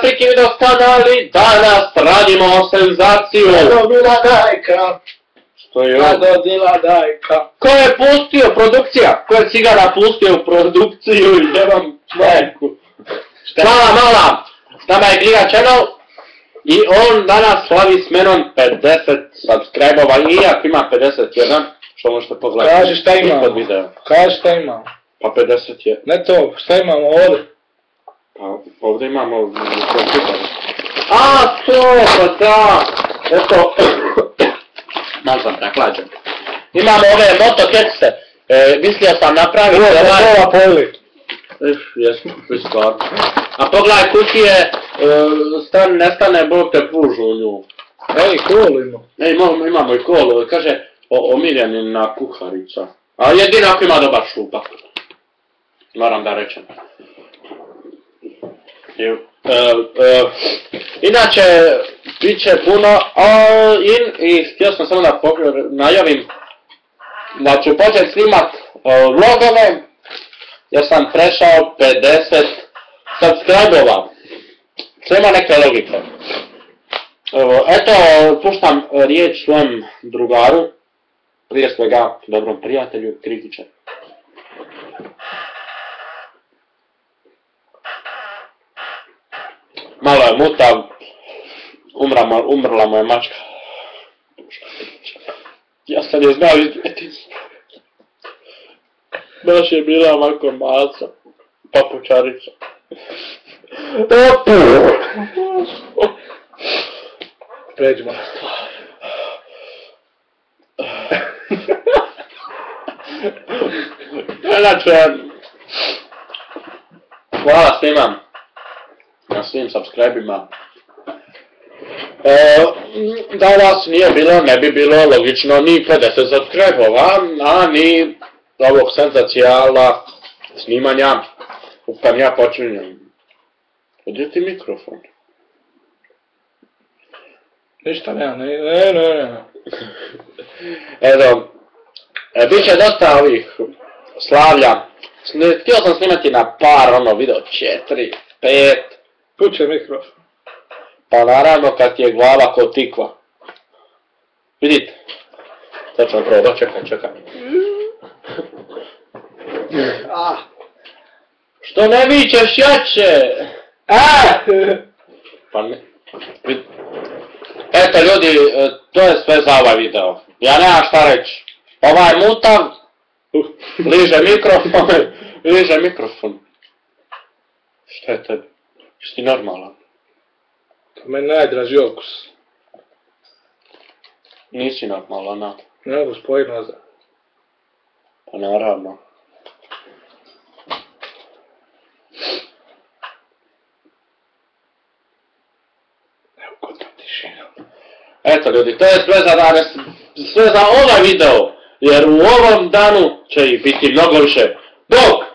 Priki video kanali, danas radimo senzaciju. Dobila dajka. Što je ovo? Dobila dajka. Ko je pustio produkcija? Ko je cigara pustio u produkciju i nemam majku? Hvala mala, s nama je Giga Channel i on danas slavi s menom 50 subscribe-ova, iako ima 51, što možete pogledati. Kaži šta imamo. Kaži šta imamo. Pa 50 je. Ne to, šta imamo ovdje? Pa ovdje imamo kompjuter. A to, pa da! Eto, malo sam preklađen. Imamo ove motokečice. Mislio sam napraviti Ovo pojeli. Jesmo, stvarno. A pogledaj kutije, nestane Bog te pužu u nju. Ej, kolu imamo. Imamo i kolu, kaže omiljenina kuharica. A jedino ako ima dobar šupak. Moram da rečem. Inače, bit će puno i htio sam samo da najavim da ću početi snimat vlogove jer sam prešao 50 subscribe-ova. Sve ima neke logike. Eto, puštam riječ svom drugaru, prije svega dobrom prijatelju, kritičaru. Malo je mutav, umrla mu je mačka. Ja sam je znao iz djetinjstva. Baš je bila ovako maca, papučarica. Pređimo na stvar. Inače, hvala svima na svim subscribe-ima. Da vas nije bilo, ne bi bilo logično ni 50 subscribe-ova, a ni ovog senzacijala snimanja u kojem ja počinjem. Gdje ti mikrofon? Ništa nema, ne. Evo, bit će dosta ovih slavlja. Htio sam snimati na par, video 4, 5. Puće mikrofon. Pa naravno kad ti je glava ko tikva. Vidite? To ćemo probati, čekaj. Što ne vičeš jače? Pa ne. Eto ljudi, to je sve za ovaj video. Ja nemam šta reći. Ovaj mutav liže mikrofon. Šta je tebi? Jesi ti normalan? To meni najdraži okus. Nisi normalan, a? Ne mogu spojiti nazad. Pa naravno. Evo kod to tišina. Eto ljudi, to je sve za danas, sve za ovaj video, jer u ovom danu će ih biti mnogo više. Bog!